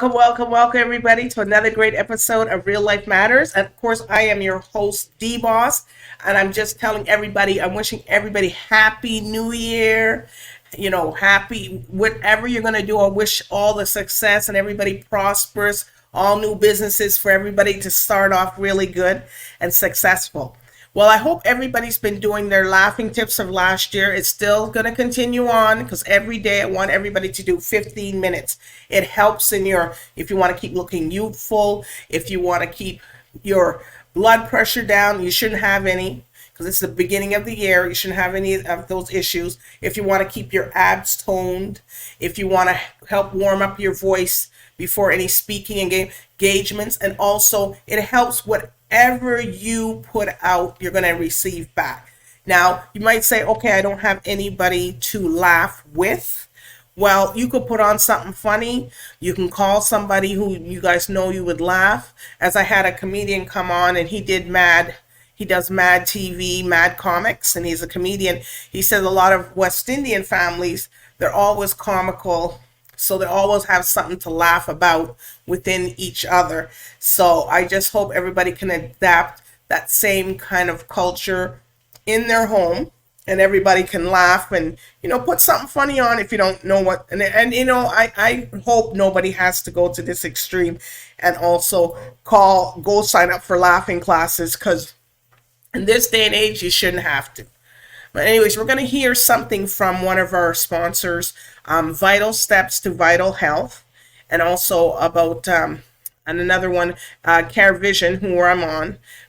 Welcome, everybody, to another great episode of Real Life Matters. And of course, I am your host, DBoss, and I'm just telling everybody, I'm wishing everybody Happy New Year. Happy whatever you're going to do. I wish all the success and everybody prosperous, all new businesses for everybody to start off really good and successful. Well, I hope everybody's been doing their laughing tips of last year. It's still going to continue on because every day I want everybody to do 15 minutes. It helps if you want to keep looking youthful, if you want to keep your blood pressure down, you shouldn't have any because it's the beginning of the year. You shouldn't have any of those issues. If you want to keep your abs toned, if you want to help warm up your voice before any speaking engagements, and also it helps whatever you put out, you're going to receive back. Now, you might say, okay, I don't have anybody to laugh with. Well, you could put on something funny. You can call somebody who you guys know you would laugh. As I had a comedian come on and he does Mad TV, Mad Comics, and he's a comedian. He says a lot of West Indian families, they're always comical. So they always have something to laugh about within each other. So I just hope everybody can adapt that same kind of culture in their home, and everybody can laugh and, put something funny on if you don't know what. And I hope nobody has to go to this extreme and also go sign up for laughing classes, because in this day and age, you shouldn't have to. But anyways, we're going to hear something from one of our sponsors, Vital Steps to Vital Health, and also about and another one, CaribVision,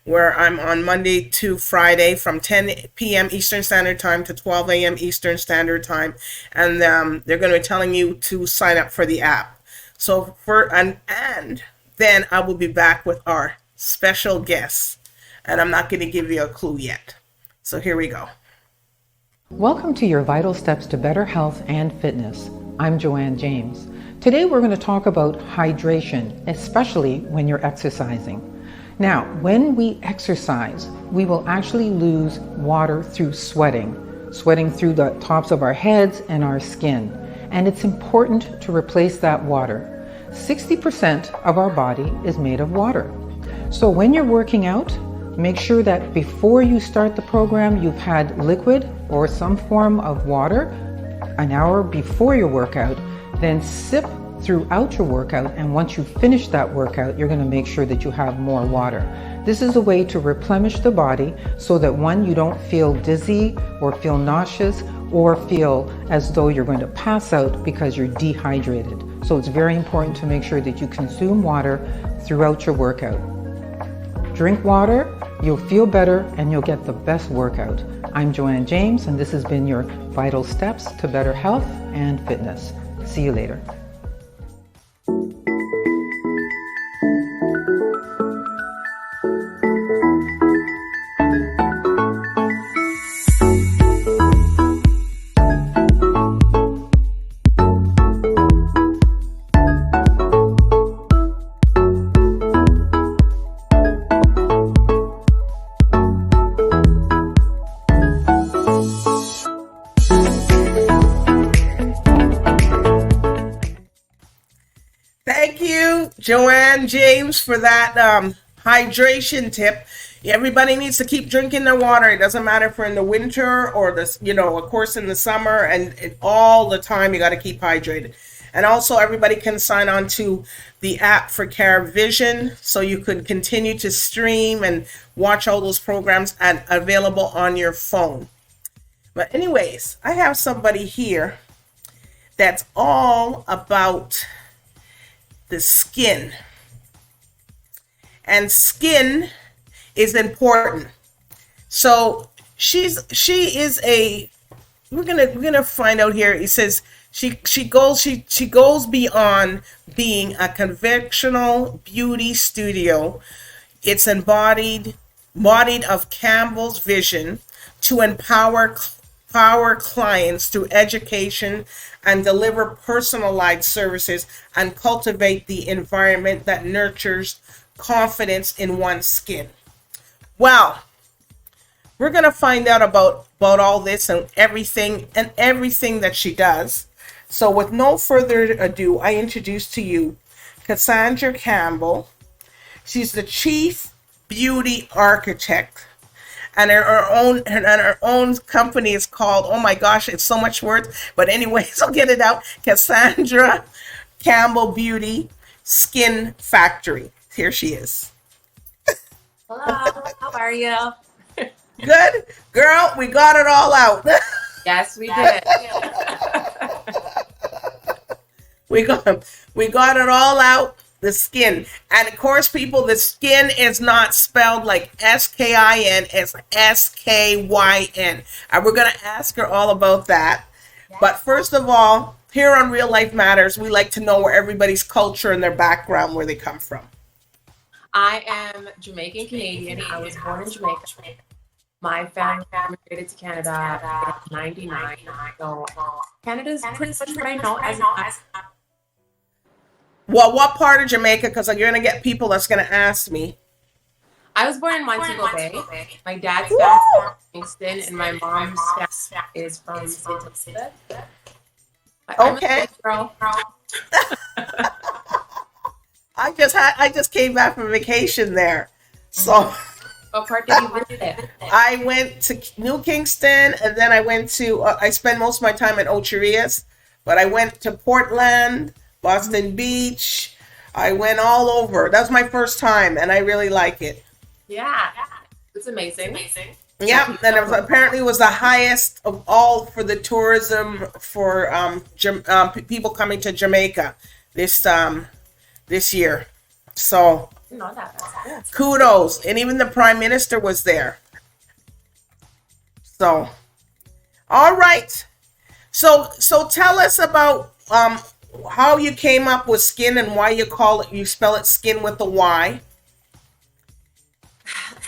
where I'm on Monday to Friday from 10 p.m. Eastern Standard Time to 12 a.m. Eastern Standard Time, and they're going to be telling you to sign up for the app. So and then I will be back with our special guests, and I'm not going to give you a clue yet. So here we go. Welcome to your Vital Steps to Better Health and Fitness. I'm Joanne James. Today we're going to talk about hydration, especially when you're exercising. Now, when we exercise, we will actually lose water through sweating through the tops of our heads and our skin. And it's important to replace that water. 60% of our body is made of water. So when you're working out, make sure that before you start the program, you've had liquid or some form of water an hour before your workout, then sip throughout your workout, and once you finish that workout, you're going to make sure that you have more water. This is a way to replenish the body so that you don't feel dizzy or feel nauseous or feel as though you're going to pass out because you're dehydrated. So it's very important to make sure that you consume water throughout your workout. Drink water, you'll feel better, and you'll get the best workout. I'm Joanne James, and this has been your Vital Steps to Better Health and Fitness. See you later. Joanne James for that hydration tip. Everybody needs to keep drinking their water. It doesn't matter if we're in the winter or of course in the summer, and all the time you got to keep hydrated. And also everybody can sign on to the app for CaribVision, so you could continue to stream and watch all those programs and available on your phone. But anyways, I have somebody here that's all about the skin, and skin is important. So we're gonna find out here. It says she goes beyond being a conventional beauty studio. It's embodied of Campbell's vision to empower clients through education and deliver personalized services and cultivate the environment that nurtures confidence in one's skin. Well, we're going to find out about all this and everything that she does. So with no further ado, I introduce to you Cassandra Campbell. She's the chief beauty architect. And her own company is called, oh my gosh, it's so much words. But anyways, I'll get it out. Cassandra Campbell Beauty Skin Factory. Here she is. Hello, how are you? Good? Girl, we got it all out. Yes, we did. we got it all out. The skin. And of course, people, the skin is not spelled like SKIN, it's SKYN. And we're going to ask her all about that. Yes. But first of all, here on Real Life Matters, we like to know where everybody's culture and their background, where they come from. I am Jamaican Canadian. I was born in Jamaica. My family immigrated to Canada in '99. So Canada's pretty much what I know as Well, what part of Jamaica? Because you're going to get people that's going to ask me. I was born in Montego Bay. My dad's family is from Kingston, and my mom's family is from St. Elizabeth. Okay. Girl. I just came back from vacation there. So what part did you visit? I went to New Kingston, and then I went to I spent most of my time in Ocherias, but I went to Portland, Boston Beach. I went all over. That was my first time, and I really like it. Yeah, it's amazing. Yeah, and apparently it was the highest of all for the tourism for people coming to Jamaica this year. So kudos, and even the Prime Minister was there. So, all right. So tell us about how you came up with skin and why you spell it skin with a Y.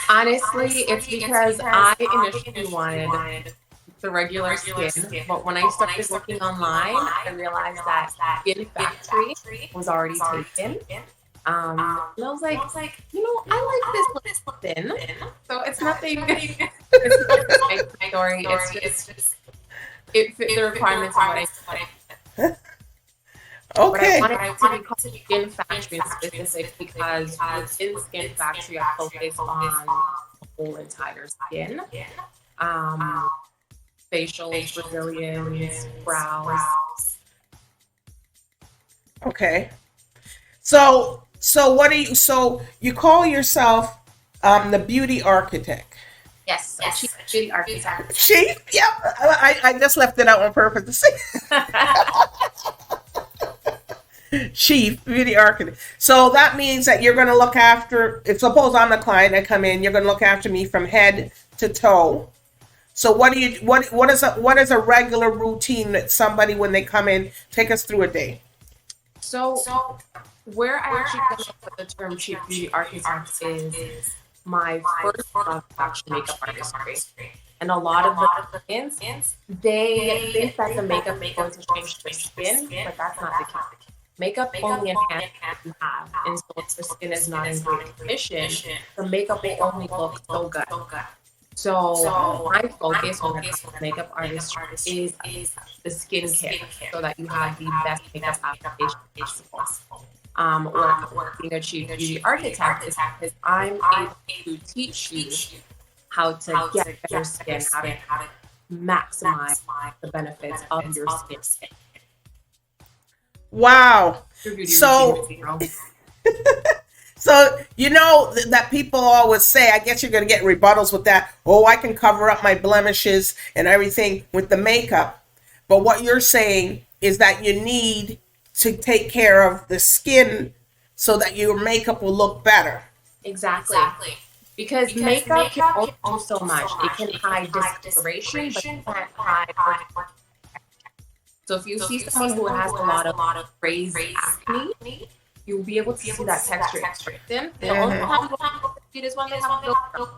Honestly, it's because I initially wanted the regular skin, but when I started looking online, I realized that Skin Factory was already taken. And I was like, I like this little thin. So it's nothing. It's not my story. It's just it fit the requirements of what I. Okay. But I wanted to be called Skin Factory specific because within Skin Factory, I focus on the whole entire skin. Facials, Brazilians, brows. Okay. So what do you? So you call yourself the beauty architect? Yes. Chief beauty architect. Chief? Yep. I just left it out on purpose to say. Chief beauty architect. So that means that you're going to look after. If suppose I'm the client, I come in, you're going to look after me from head to toe. So what is a regular routine that somebody when they come in, take us through a day? So where I actually come up with the term chief beauty architect is my first love actually makeup artistry. And a lot of the clients, they think that the makeup is going to change their skin, but that's not the case. Makeup only enhances what you have, and so if the skin is not in great condition, the makeup will only look so good. So my focus when it comes to makeup artistry is the skincare, so that you have the best makeup application possible. Or being a chief beauty architect is because I'm able to teach you how to get better skin, how to maximize the benefits of your skin. Wow. So you know that people always say, I guess you're going to get rebuttals with that. Oh, I can cover up my blemishes and everything with the makeup. But what you're saying is that you need to take care of the skin so that your makeup will look better. Exactly. Because makeup can only do so much. It can hide discoloration, but it can't hide. So if you see someone who has a lot of raised acne, you'll be able to see that texture strengthen. The only time you will see it is when they have a filter.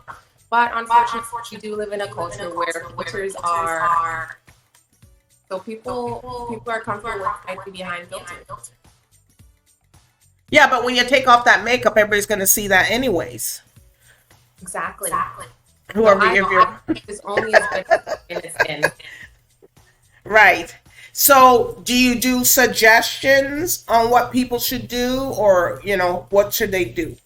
But unfortunately, we do live in a culture where filters are. So people are comfortable with hiding behind filters. Yeah, but when you take off that makeup, everybody's going to see that anyways. Exactly. Whoever so you're is only as good as in. Right. So, do you do suggestions on what people should do, or what should they do?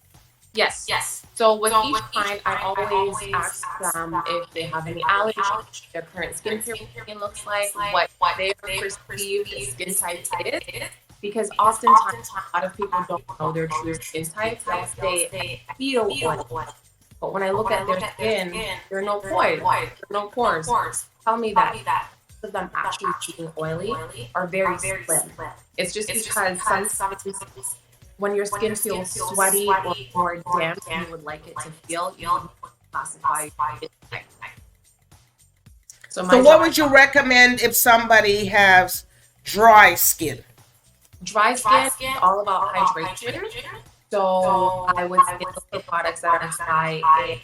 Yes. So with each client, I always ask them if they have any allergies, their current skincare routine looks like, what their perceived skin type is. Because oftentimes a lot of people don't know their true skin type. They'll say, I feel oily. But when I look at their skin, there are no pores. There are no pores. Tell me that most of them actually being oily are very slim. It's just because sometimes when your skin feels sweaty or more damp than you would like it to feel, you would classify it. So what would you recommend if somebody has dry skin? Dry skin is all about hydration. So I would say look for products that are high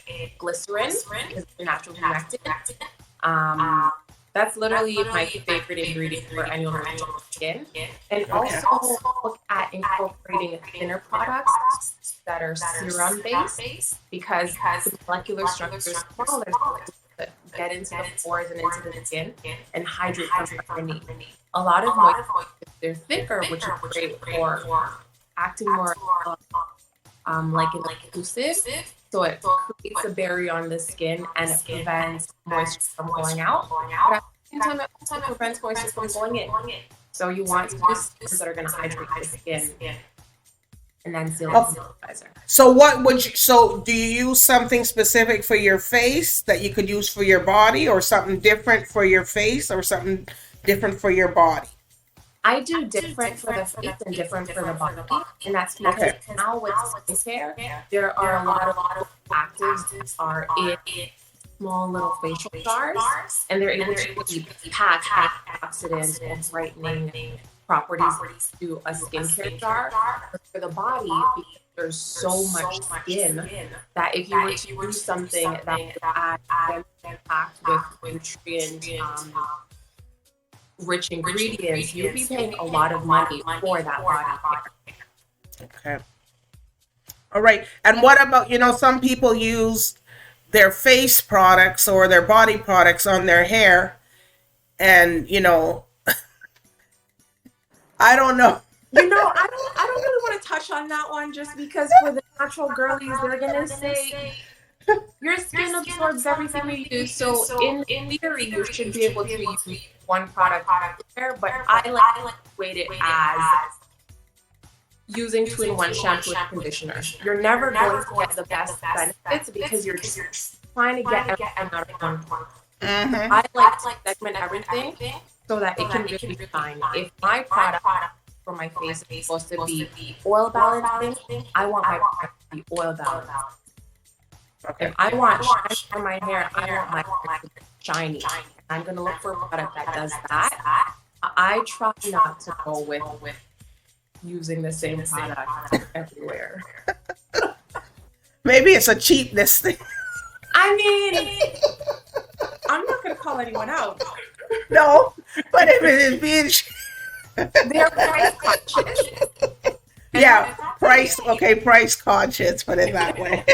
in glycerin because they're naturally humectant. That's literally my favorite ingredient for anyone with dry skin. And also look at incorporating thinner products that are serum based because the molecular structure is smaller to get into the pores and into the skin and hydrate from underneath. A lot of moisture, they're thicker, which is great for acting more like an inclusive. So it creates a barrier on the skin and it prevents moisture from going out. But at the same time, it prevents moisture from going in. So you want to use things that are going to hydrate the skin and then seal the moisturizer. So what would you? So do you use something specific for your face that you could use for your body, or something different for your face, or something different for your body? I do different for the face and different for the body, and that's because now with skincare, there are a lot of actives that are in small little facial jars, and they're able to pack antioxidants and brightening properties to a skincare jar. But for the body, because there's so much skin that if you were to use something that would add packed with nutrient rich ingredients, you'll be paying a lot of money for that body care. Okay. All right. And what about, some people use their face products or their body products on their hair, and, I don't know. I don't really want to touch on that one just because for the natural girlies, they're going to say, your skin absorbs everything you use, so in theory, you should be able to use one product there, but I like to weight it as using 2-in-1 shampoo and conditioner. You're never going to get the best benefits because you're just trying to get everything out of one product. I like to segment everything so that it can really be fine. If my product for my face is supposed to be oil balancing, I want my product to be oil balanced. Okay. If I want shine for my hair, I want my hair to be shiny. I'm going to look for a product that does that. I try not to go with using the same product everywhere. Maybe it's a cheapness thing. I mean, I'm not going to call anyone out. No, but if it is being... They're price conscious. Yeah, price conscious, put it that way.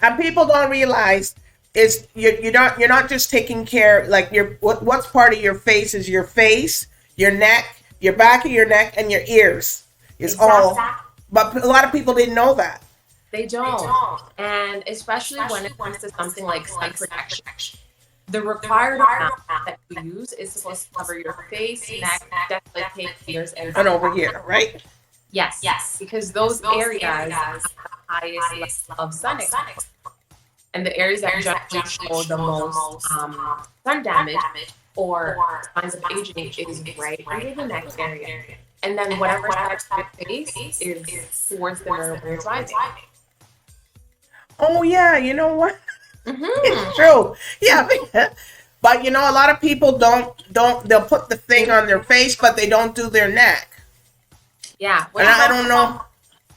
And people don't realize is you're not just taking care, like what's part of your face is your face, your neck, your back of your neck, and your ears is all. But a lot of people didn't know that. They don't, and especially when it comes to something like sun protection. The required amount that you use is supposed to cover your face, neck, definitely ears, and over here, right? Yes, because those areas have the highest level of sun exposure. And the areas that generally show the most sun damage or signs of aging is right under the neck area. And then whatever side of your face is towards the nerve when you're driving. Oh, yeah, you know what? Mm-hmm. It's true. Yeah. But, a lot of people they'll put the thing on their face, but they don't do their neck. Yeah. And I don't know.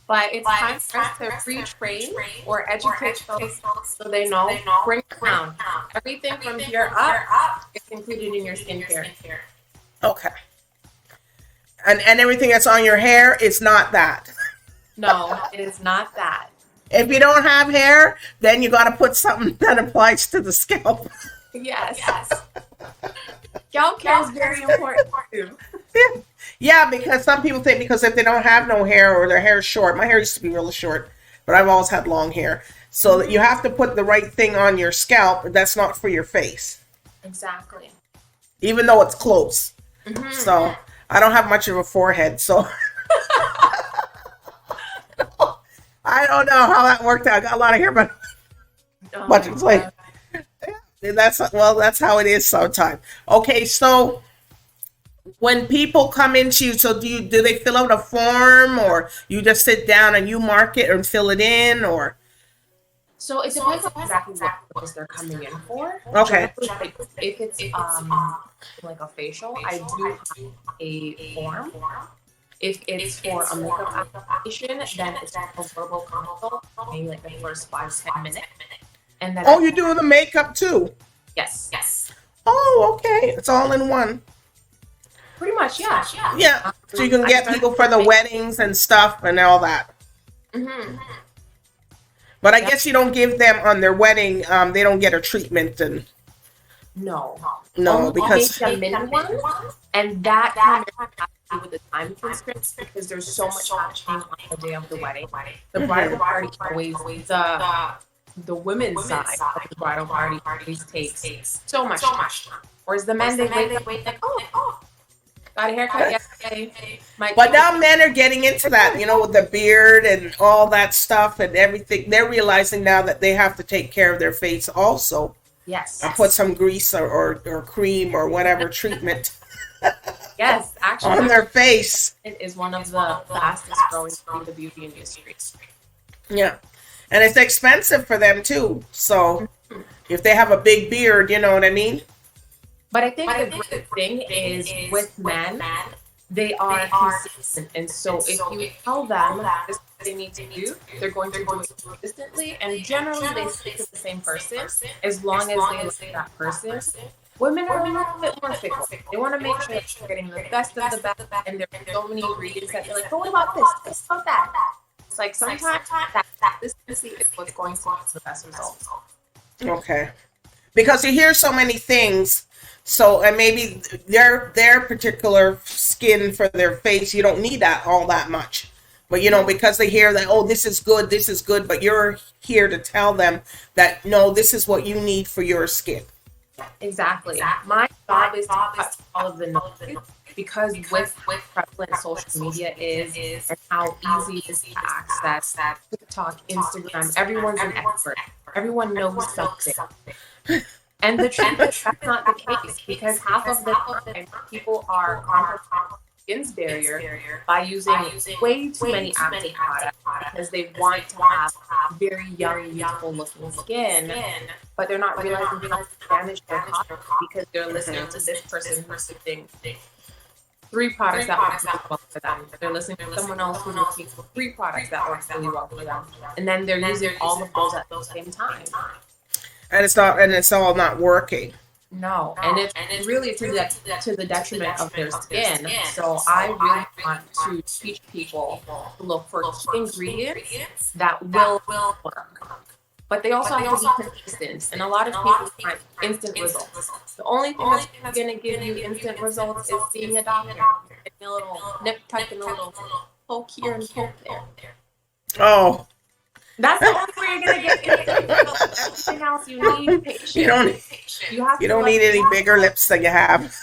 But it's time for us to retrain or educate folks so they know. Bring it down. Everything from here up is included in your skincare. Okay. And everything that's on your hair is not that. No, it is not that. If you don't have hair, then you got to put something that applies to the scalp. Yes. Scalp care is very important too. Yeah. Yeah, because some people think because if they don't have no hair or their hair is short, my hair used to be really short, but I've always had long hair. So that you have to put the right thing on your scalp, but that's not for your face. Exactly. Even though it's close. So I don't have much of a forehead, so I don't know how that worked out. I got a lot of hair, but it's like that's how it is sometimes. Okay, so when people come into you, so do they fill out a form or you just sit down and you mark it and fill it in or? So it depends on exactly what purpose they're coming in for. Okay. Like, if it's like a facial, I do have a form. If it's for a makeup application, then it's a verbal consult, maybe like the first 5-10 minutes. And then you do the makeup too? Yes. Oh, okay. It's all in one. Pretty much, yeah. Yeah. So you can get people for the weddings and stuff and all that. But I guess you don't give them on their wedding. They don't get a treatment and. No, because make them one, and that kind of has to do with the time constraints because there's so much happening on the day of the wedding. The bridal party always the women's side of the bridal party always takes so much time. Whereas the men they wait like, oh, got a haircut yesterday. But now men are getting into that, with the beard and all that stuff and everything. They're realizing now that they have to take care of their face also. Yes. And put some grease or cream or whatever treatment. Yes, actually. On their face. It is one of the fastest growing in the beauty industry. Yeah. And it's expensive for them too. So if they have a big beard, you know what I mean? But I think the great thing is with men, they are consistent. And so if you tell them this is what they need to do, they're going to do it consistently. And generally they stick to the same person as long as they like that person. Women are a little bit more fickle. They want to make sure that they're getting the best of the best. And there are so many ingredients that they're like, oh, what about this? What about that? It's like sometimes that consistency is what's going to get the best results. Okay. Because you hear so many things. So, and maybe their particular skin for their face, you don't need that all that much. But, because they hear that, oh, this is good, but you're here to tell them that, no, this is what you need for your skin. Exactly. My job is to cut all of the noise because with prevalent social media is and how easy it is to access TikTok, Instagram, everyone's an expert. Everyone knows something. And the truth is that's not the case because half of the time people are compromising skin's barrier by using way too many active products because they want to have very young, youthful looking skin, but they're not realizing how to damage their body because they're listening to this person who's using 3 products that work really well for them. They're listening to someone else who's looking for 3 products that work really well for them, and then they're using all of those at the same time. And it's all not working. No, and it's really to the detriment of their skin. So I really want to teach people to look for key ingredients that will work. But they also have to be consistent. And a lot of people want instant results. The only thing that's going to give you instant results is seeing a doctor. Getting a little nip tuck and a little poke here and poke there. Oh. That's the only way you're gonna get everything else you need. Patience. You don't need any bigger lips than you have.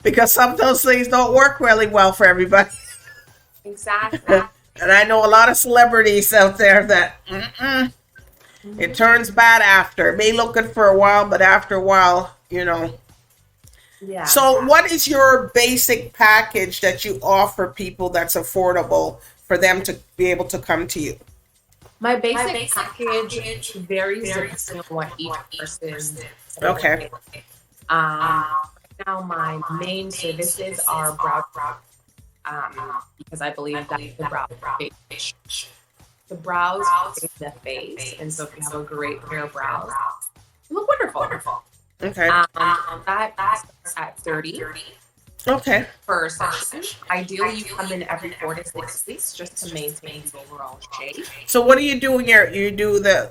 Because some of those things don't work really well for everybody. Exactly. And I know a lot of celebrities out there that it turns bad after. It may look good for a while, but after a while, Yeah. So what is your basic package that you offer people that's affordable for them to be able to come to you? My basic package varies depending on what each person is. Okay. Right now my main services are brow because I believe that the brows face the face, and so if you have a great pair of brows, you look wonderful. Okay. That starts at $30. Okay. per session. Ideally, you come in every 4 to 6 weeks just to maintain the overall shape. So what do you do in you do the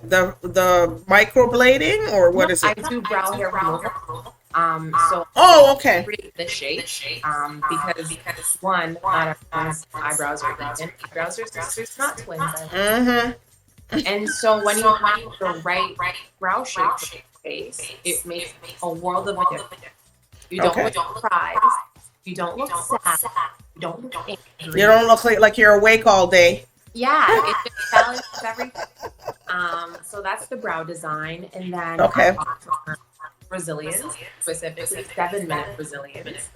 microblading, or No, what is I it? do brow hair removal. So Oh, okay. create the shape. Because one, not everyone's eyebrows are even. Eyebrows are sisters, not twins. Mm-hmm. And so when you have the right brow shape for your face, it makes a world of a difference. You don't Okay. look surprised. You don't look sad. You don't look angry. You don't look like you're awake all day. Yeah, it just balances everything. So that's the brow design, and then Okay. I offer Brazilians, specifically 7-minute Brazilians,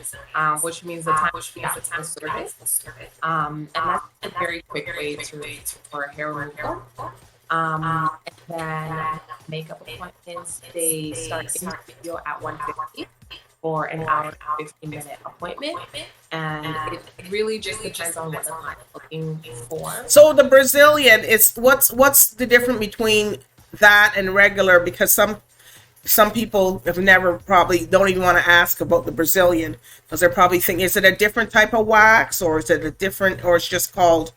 which means the time we got to the service. And that's a very quick way for hair removal. And then makeup appointments, they start in the studio at 1:50 for an hour and 15-minute appointment. And it really just depends on what the client's looking for. So the Brazilian is what's the difference between that and regular? Because some people have never probably don't even want to ask about the Brazilian because they're probably thinking, is it a different type of wax, or is it a different, or it's just called?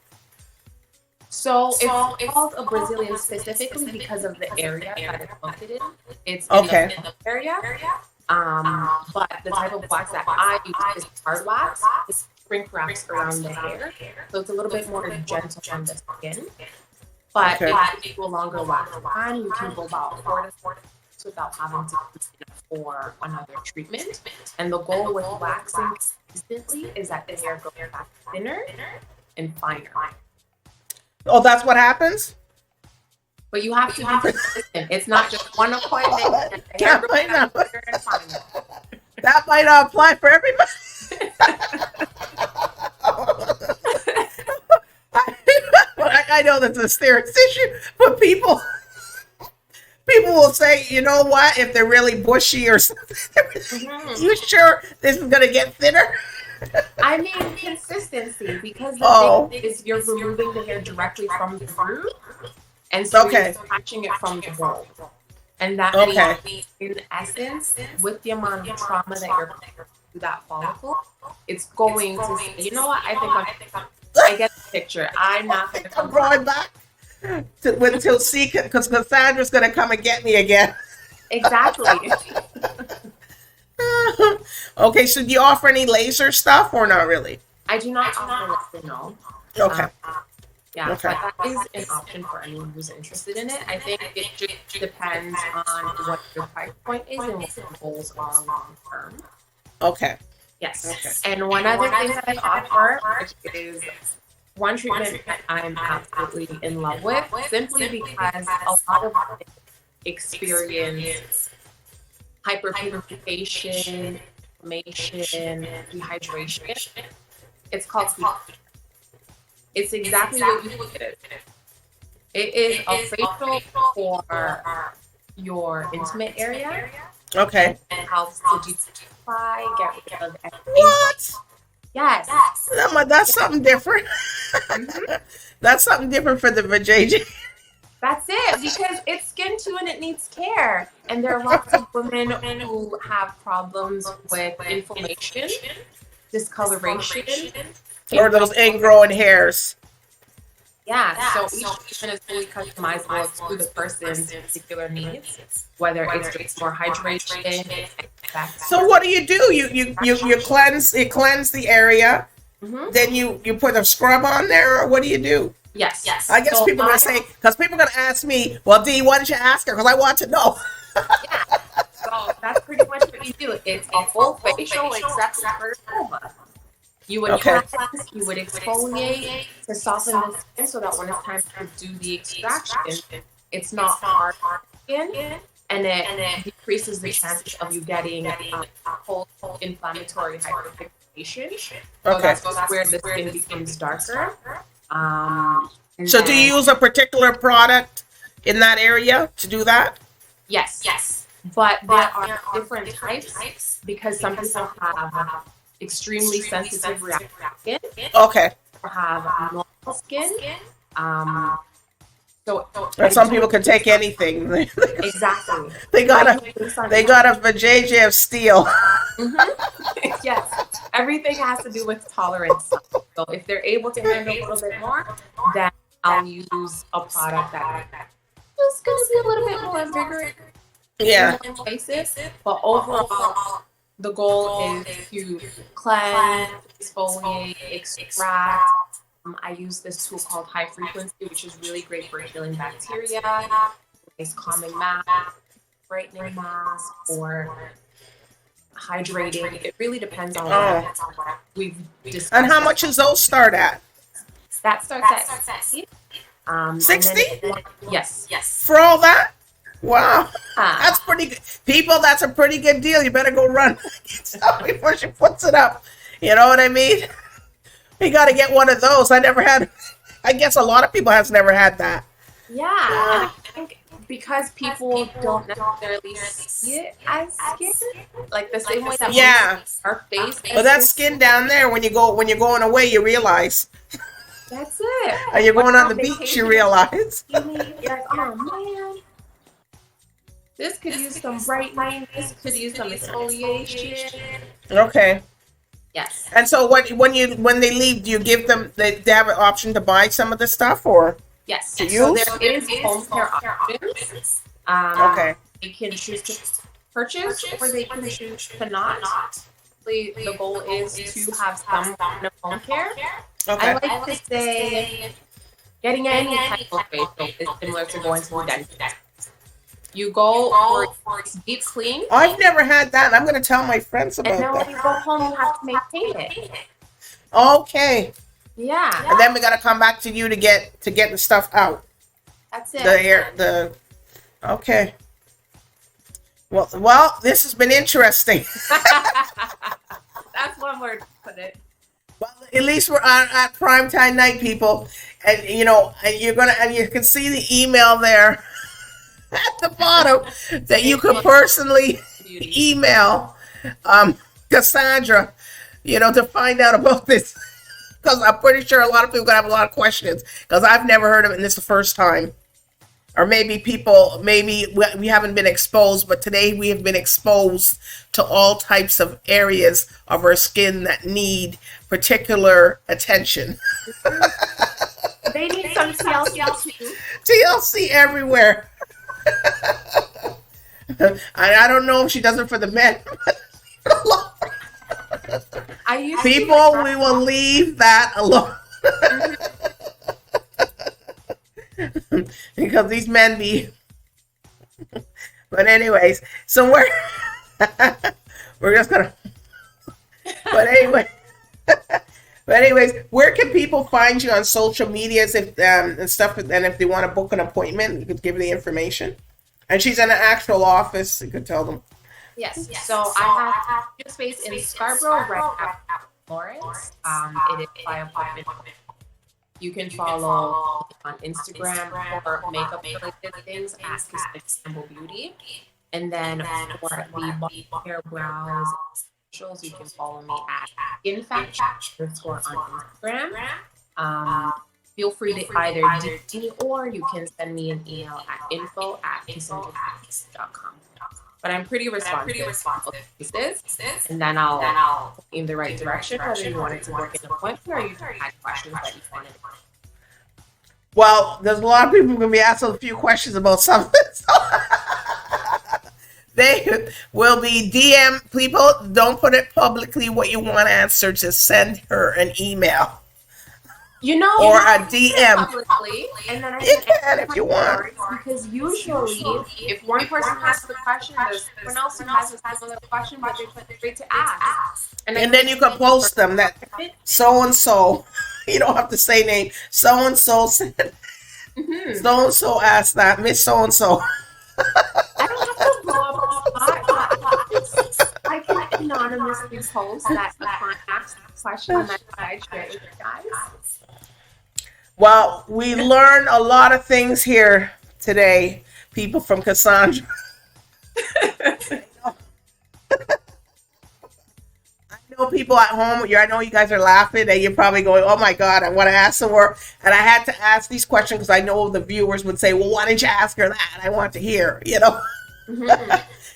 So it's called a Brazilian specifically because of the area that it's located in. It's in Okay. the area. But the type of wax that I use is hard wax. It's shrink wraps around the hair. So it's a little bit more gentle on the skin. But Okay. if you do a longer wax time, you can go about 4 to 6 weeks without having to consider for another treatment. And the goal with waxing consistently is that the hair goes back thinner and finer. Oh, that's what happens. But you have to be consistent. It's not just one appointment. And the hair That goes might back not, thinner and finer. that might not apply for everybody. I know that's a serious issue, but people will say, you know what, if they're really bushy or something, you sure this is gonna get thinner? I mean consistency, because Oh. the thing is you're removing the hair directly from the root, and so Okay. you're catching it from the bulb. And that Okay. means, in essence, with the amount of trauma that you're putting through that follicle, it's going to say, you know what, I get the picture. I'm not going to I'm come going back until because Cassandra's gonna come and get me again. Exactly. Okay, so do you offer any laser stuff or not really? I do not offer laser, no. Okay. Yeah, Okay. but that is an option for anyone who's interested in it. I think it just depends on what your price point is and what your goals are long term. Okay. Yes. Okay. And one other thing that I offer, which is one treatment that I'm absolutely in love with, simply because a lot of us experience hyperpigmentation, inflammation, dehydration. It's called cultivate. It's exactly what you think it is. It is a facial for your intimate area. Okay. And helps to detoxify, get rid of everything. What? Yes. That's something different. Mhm. That's something different for the vajayjay. That's it, because it's skin too and it needs care. And there are lots of women who have problems with inflammation, discoloration, Or those ingrowing hairs. Yeah, so each treatment is fully customizable to the person's particular needs, whether it's just more hydration. So what do? You cleanse the area, then you put a scrub on there, or what do you do? Yes. I guess So people are gonna say, because people are gonna ask me, well, Dee, why don't you ask her? Because I want to know. Yeah, so that's pretty much what you do. It's a full facial except for vulva. You would cleanse, you would exfoliate to soften the skin so that when it's time to do the extraction, it's not hard skin, and it decreases the chances of you getting cold inflammatory hyperpigmentation. So that's where the skin becomes darker. So do you use a particular product in that area to do that? Yes. But there are different types because some people have extremely sensitive reactive skin. Okay. Or have normal skin. So And some people can take anything. exactly. They got a vajayjay of steel. Yes, everything has to do with tolerance. So if they're able to handle a little bit more, then I'll use a product that is going to be a little bit more invigorating Yeah. in places. But overall, the goal is to cleanse, exfoliate, extract. I use this tool called high frequency, which is really great for killing bacteria. It's calming mask, brightening mask, or hydrating. It really depends on what we've discussed. And how much does those start at? That starts at 60. 60? Yes. For all that? Wow. That's pretty good. People, that's a pretty good deal. You better go run before she puts it up. You know what I mean? You got to get one of those. I guess a lot of people has never had that. Yeah. And I think because people don't necessarily see it as skin, like the same way that our face. But that skin down there, when you're going away, you realize. That's it. And you're going on the beach, you realize. You're like, oh man, this could use some brightening. This could use some exfoliation. Okay. Yes. And so when they leave, do you give them, they have an option to buy some of the stuff, or? Yes. To so use? there is home care options. Okay. They can choose to purchase or they can choose to not. The goal is to have some kind of home care. Okay. I like to say getting any type of facial is similar to going to the dentist. You go for a deep clean. I've never had that. I'm going to tell my friends about And then that. when you go home, you have to maintain it. Okay. Yeah. And then we got to come back to you to get the stuff out. That's it. Okay. Well, this has been interesting. That's one word to put it. Well, at least we're at primetime night, people, and you can see the email there at the bottom that you can personally email Cassandra, to find out about this, because I'm pretty sure a lot of people are gonna have a lot of questions, because I've never heard of it, and this is the first time. Or maybe we haven't been exposed, but today we have been exposed to all types of areas of our skin that need particular attention. They need some TLC too. TLC everywhere. I don't know if she does it for the men. People, we will leave that alone. Because these men be. But anyways, so we're just gonna. But anyways, where can people find you on social medias and stuff? And if they want to book an appointment, you could give the information. And she's in an actual office. You could tell them. Yes. So I have a space in Scarborough, right after Lawrence. It is by appointment. You can follow on Instagram for makeup related things at Cassandra Campbell Beauty. And then for the body care, brows, socials, you can follow me at SKYN on Instagram. Feel free to either DM me or you can send me an email at info@cassandracampbell.com. But I'm pretty responsive pieces, and then I'll point you in the right direction, whether you wanted to book an appointment or you had questions that you wanted. Well, there's a lot of people going to be asking a few questions about something. So they will be DM people. Don't put it publicly what you want answered. Just send her an email. Or a DM. Publicly, and then you can if you want. Because usually, if one person asks the question, there's someone else who has a similar question, but they're afraid to ask. And then you can post them that so and so. You don't have to say name. So and so said. So and so asked that. Miss so and so. I don't have to blow up a spot. I can anonymously post that the client asked the question and I share it with you guys. Well, we learned a lot of things here today, people, from Cassandra. I know people at home, I know you guys are laughing and you're probably going, oh my God, I want to ask her. And I had to ask these questions because I know the viewers would say, well, why didn't you ask her that? I want to hear, Mm-hmm.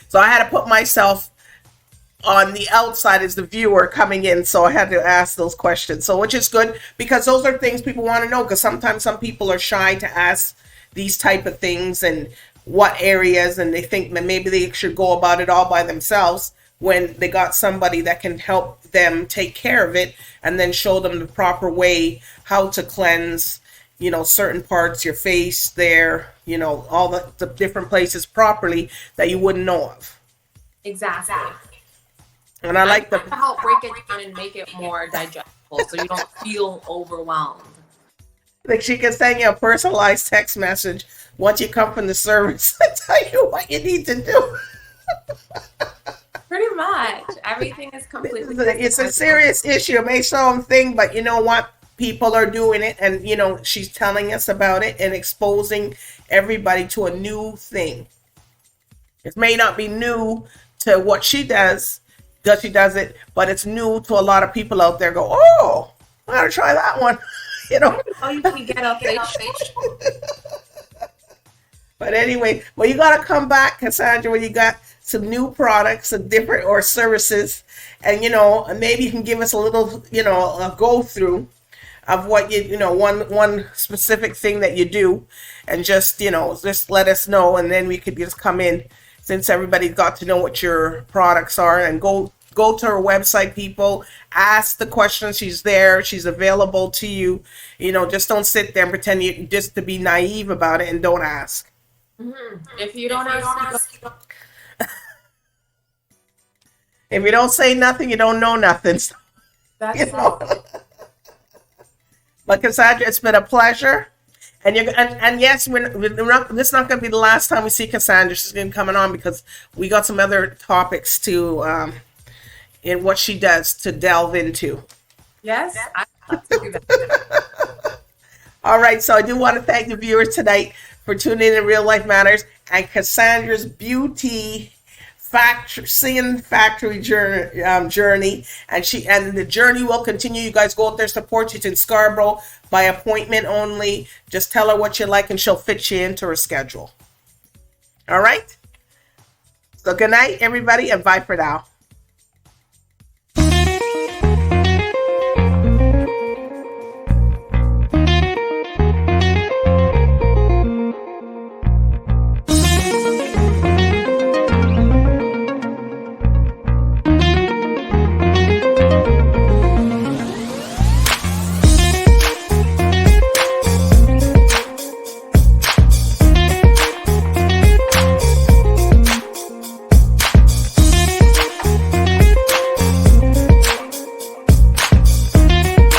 So I had to put myself on the outside as the viewer coming in. So I had to ask those questions. So which is good because those are things people want to know, because sometimes some people are shy to ask these type of things and what areas, and they think that maybe they should go about it all by themselves when they got somebody that can help them take care of it and then show them the proper way how to cleanse, certain parts, your face there, all the different places properly that you wouldn't know of. Exactly. And I like to help break it down and make it more digestible so you don't feel overwhelmed. Like she can send you a personalized text message once you come from the service and tell you what you need to do. Pretty much. Everything is completely... It's a serious issue. It may sound thing, but you know what? People are doing it, and she's telling us about it and exposing everybody to a new thing. It may not be new to what she does, because she does it, but it's new to a lot of people out there. Go, oh, I gotta try that one. Oh, you can get a facial. But anyway, well, you gotta come back, Cassandra, when you got some new products and different or services, and maybe you can give us a little, a go through of what one specific thing that you do, and just let us know, and then we could just come in, since everybody got to know what your products are, and go to her website, people. Ask the questions. She's there. She's available to you. Just don't sit there and pretend you just to be naive about it and don't ask. Mm-hmm. If you don't ask, if you don't say nothing, you don't know nothing. That's But Cassandra, it's been a pleasure. And yes, we're not, this is not going to be the last time we see Cassandra. She's going to be coming on because we got some other topics to in what she does to delve into. Yes, I'd love to do that. All right, so I do want to thank the viewers tonight for tuning in to Real Life Matters and Cassandra's beauty CKYN factory journey, and the journey will continue. You guys go out there, support. She's in Scarborough by appointment only. Just tell her what you like and she'll fit you into her schedule. All right, so good night everybody, and bye for now.